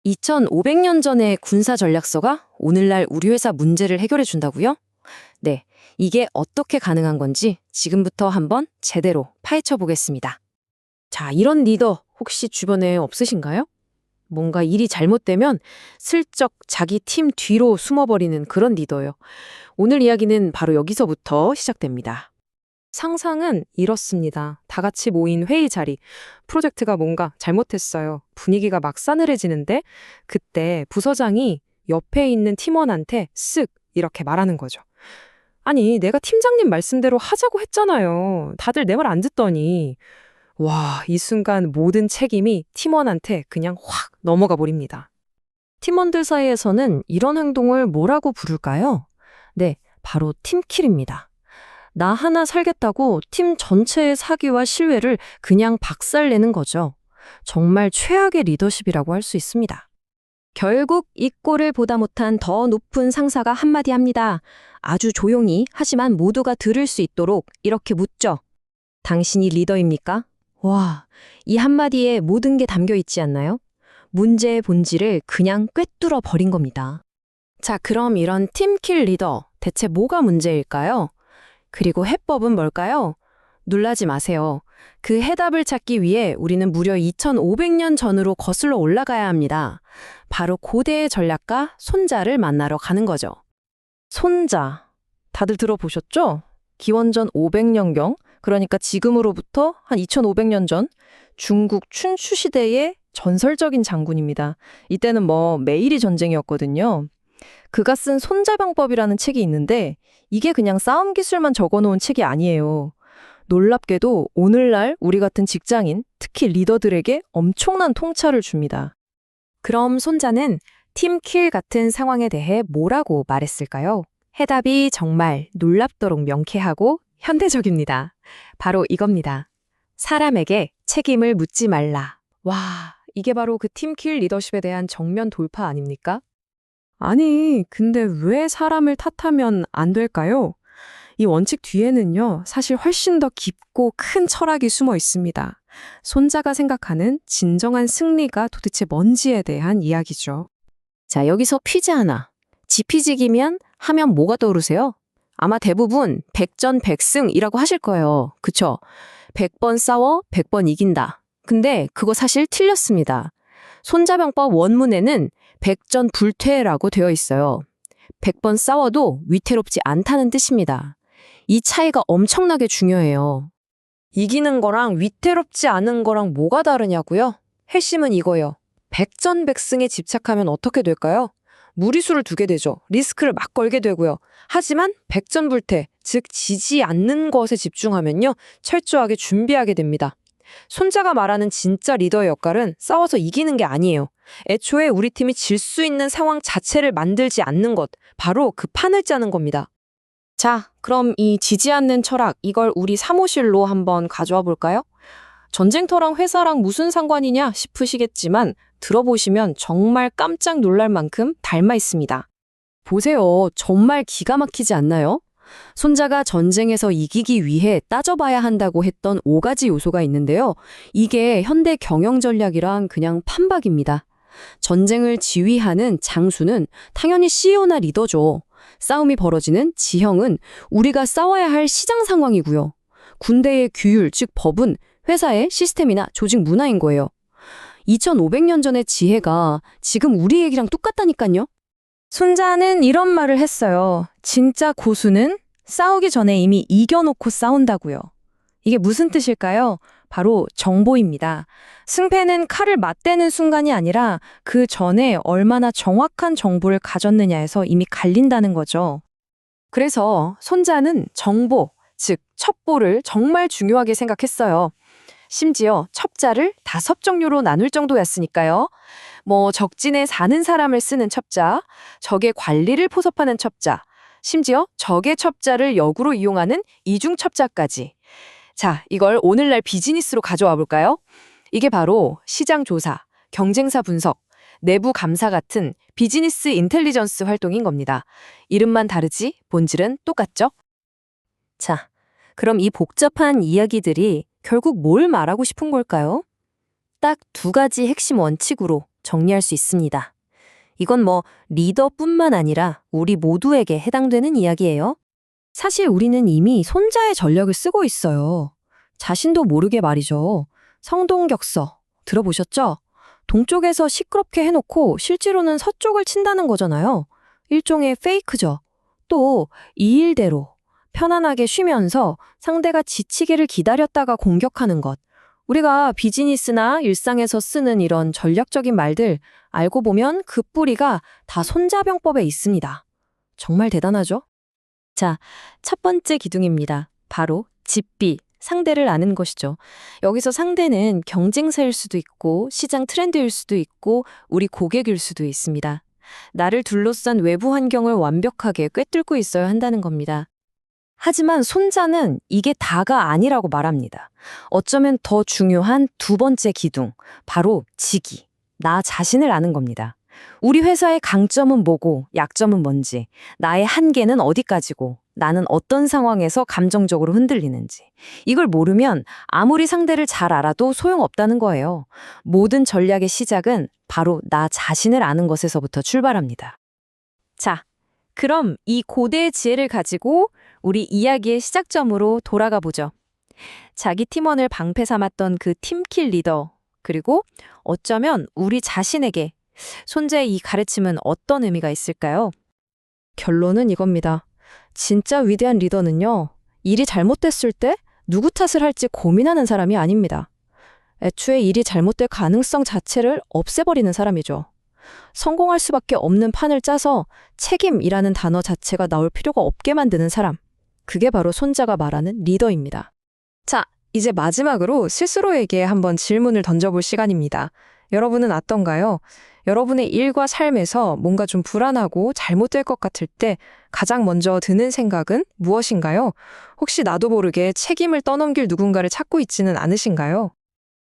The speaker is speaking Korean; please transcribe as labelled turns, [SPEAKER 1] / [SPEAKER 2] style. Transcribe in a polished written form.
[SPEAKER 1] 2500년 전의 군사 전략서가 오늘날 우리 회사 문제를 해결해 준다고요? 네, 이게 어떻게 가능한 건지 지금부터 한번 제대로 파헤쳐 보겠습니다. 자, 이런 리더 혹시 주변에 없으신가요? 뭔가 일이 잘못되면 슬쩍 자기 팀 뒤로 숨어버리는 그런 리더요. 오늘 이야기는 바로 여기서부터 시작됩니다. 상상은 이렇습니다. 다 같이 모인 회의 자리. 프로젝트가 뭔가 잘못했어요. 분위기가 막 싸늘해지는데 그때 부서장이 옆에 있는 팀원한테 쓱 이렇게 말하는 거죠. 아니, 내가 팀장님 말씀대로 하자고 했잖아요. 다들 내 말 안 듣더니. 와, 이 순간 모든 책임이 팀원한테 그냥 확 넘어가 버립니다. 팀원들 사이에서는 이런 행동을 뭐라고 부를까요? 네, 바로 팀킬입니다. 나 하나 살겠다고 팀 전체의 사기와 신뢰를 그냥 박살내는 거죠. 정말 최악의 리더십이라고 할 수 있습니다. 결국 이 꼴을 보다 못한 더 높은 상사가 한마디 합니다. 아주 조용히 하지만 모두가 들을 수 있도록 이렇게 묻죠. 당신이 리더입니까? 와, 이 한마디에 모든 게 담겨 있지 않나요? 문제의 본질을 그냥 꿰뚫어 버린 겁니다. 자, 그럼 이런 팀킬 리더, 대체 뭐가 문제일까요? 그리고 해법은 뭘까요? 놀라지 마세요. 그 해답을 찾기 위해 우리는 무려 2500년 전으로 거슬러 올라가야 합니다. 바로 고대의 전략가 손자를 만나러 가는 거죠. 손자, 다들 들어보셨죠? 기원전 500년경, 그러니까 지금으로부터 한 2500년 전 중국 춘추 시대의 전설적인 장군입니다. 이때는 매일이 전쟁이었거든요. 그가 쓴 손자병법이라는 책이 있는데 이게 그냥 싸움 기술만 적어놓은 책이 아니에요. 놀랍게도 오늘날 우리 같은 직장인, 특히 리더들에게 엄청난 통찰을 줍니다. 그럼 손자는 팀킬 같은 상황에 대해 뭐라고 말했을까요? 해답이 정말 놀랍도록 명쾌하고 현대적입니다. 바로 이겁니다. 사람에게 책임을 묻지 말라. 와, 이게 바로 그 팀킬 리더십에 대한 정면 돌파 아닙니까? 아니, 근데 왜 사람을 탓하면 안 될까요? 이 원칙 뒤에는요, 사실 훨씬 더 깊고 큰 철학이 숨어 있습니다. 손자가 생각하는 진정한 승리가 도대체 뭔지에 대한 이야기죠. 자, 여기서 퀴즈 하나. 지피지기면 하면 뭐가 떠오르세요? 아마 대부분 백전백승이라고 하실 거예요. 그쵸? 100번 싸워 100번 이긴다. 근데 그거 사실 틀렸습니다. 손자병법 원문에는 백전불퇴라고 되어 있어요. 100번 싸워도 위태롭지 않다는 뜻입니다. 이 차이가 엄청나게 중요해요. 이기는 거랑 위태롭지 않은 거랑 뭐가 다르냐고요? 핵심은 이거예요. 백전백승에 집착하면 어떻게 될까요? 무리수를 두게 되죠. 리스크를 막 걸게 되고요. 하지만 백전불태, 즉 지지 않는 것에 집중하면요. 철저하게 준비하게 됩니다. 손자가 말하는 진짜 리더의 역할은 싸워서 이기는 게 아니에요. 애초에 우리 팀이 질 수 있는 상황 자체를 만들지 않는 것, 바로 그 판을 짜는 겁니다. 자, 그럼 이 지지 않는 철학, 이걸 우리 사무실로 한번 가져와 볼까요? 전쟁터랑 회사랑 무슨 상관이냐 싶으시겠지만 들어보시면 정말 깜짝 놀랄 만큼 닮아 있습니다. 보세요. 정말 기가 막히지 않나요? 손자가 전쟁에서 이기기 위해 따져봐야 한다고 했던 5가지 요소가 있는데요. 이게 현대 경영 전략이랑 그냥 판박입니다. 전쟁을 지휘하는 장수는 당연히 CEO나 리더죠. 싸움이 벌어지는 지형은 우리가 싸워야 할 시장 상황이고요. 군대의 규율, 즉 법은 회사의 시스템이나 조직 문화인 거예요. 2500년 전의 지혜가 지금 우리 얘기랑 똑같다니까요. 손자는 이런 말을 했어요. 진짜 고수는 싸우기 전에 이미 이겨놓고 싸운다고요. 이게 무슨 뜻일까요? 바로 정보입니다. 승패는 칼을 맞대는 순간이 아니라 그 전에 얼마나 정확한 정보를 가졌느냐에서 이미 갈린다는 거죠. 그래서 손자는 정보, 즉 첩보를 정말 중요하게 생각했어요. 심지어 첩자를 5종류로 나눌 정도였으니까요. 적진에 사는 사람을 쓰는 첩자, 적의 관리를 포섭하는 첩자, 심지어 적의 첩자를 역으로 이용하는 이중 첩자까지. 자, 이걸 오늘날 비즈니스로 가져와 볼까요? 이게 바로 시장 조사, 경쟁사 분석, 내부 감사 같은 비즈니스 인텔리전스 활동인 겁니다. 이름만 다르지 본질은 똑같죠? 자, 그럼 이 복잡한 이야기들이 결국 뭘 말하고 싶은 걸까요? 딱 2가지 핵심 원칙으로 정리할 수 있습니다. 이건 리더뿐만 아니라 우리 모두에게 해당되는 이야기예요. 사실 우리는 이미 손자의 전략을 쓰고 있어요. 자신도 모르게 말이죠. 성동격서 들어보셨죠? 동쪽에서 시끄럽게 해놓고 실제로는 서쪽을 친다는 거잖아요. 일종의 페이크죠. 또 이 일대로 편안하게 쉬면서 상대가 지치기를 기다렸다가 공격하는 것. 우리가 비즈니스나 일상에서 쓰는 이런 전략적인 말들 알고 보면 그 뿌리가 다 손자병법에 있습니다. 정말 대단하죠? 자, 첫 번째 기둥입니다. 바로 집비, 상대를 아는 것이죠. 여기서 상대는 경쟁사일 수도 있고 시장 트렌드일 수도 있고 우리 고객일 수도 있습니다. 나를 둘러싼 외부 환경을 완벽하게 꿰뚫고 있어야 한다는 겁니다. 하지만 손자는 이게 다가 아니라고 말합니다. 어쩌면 더 중요한 두 번째 기둥, 바로 지기, 나 자신을 아는 겁니다. 우리 회사의 강점은 뭐고 약점은 뭔지, 나의 한계는 어디까지고, 나는 어떤 상황에서 감정적으로 흔들리는지. 이걸 모르면 아무리 상대를 잘 알아도 소용없다는 거예요. 모든 전략의 시작은 바로 나 자신을 아는 것에서부터 출발합니다. 자, 그럼 이 고대의 지혜를 가지고 우리 이야기의 시작점으로 돌아가 보죠. 자기 팀원을 방패 삼았던 그 팀킬 리더, 그리고 어쩌면 우리 자신에게 손자의 이 가르침은 어떤 의미가 있을까요? 결론은 이겁니다. 진짜 위대한 리더는요, 일이 잘못됐을 때 누구 탓을 할지 고민하는 사람이 아닙니다. 애초에 일이 잘못될 가능성 자체를 없애버리는 사람이죠. 성공할 수밖에 없는 판을 짜서 책임이라는 단어 자체가 나올 필요가 없게 만드는 사람. 그게 바로 손자가 말하는 리더입니다. 자, 이제 마지막으로 스스로에게 한번 질문을 던져볼 시간입니다. 여러분은 어떤가요? 여러분의 일과 삶에서 뭔가 좀 불안하고 잘못될 것 같을 때 가장 먼저 드는 생각은 무엇인가요? 혹시 나도 모르게 책임을 떠넘길 누군가를 찾고 있지는 않으신가요?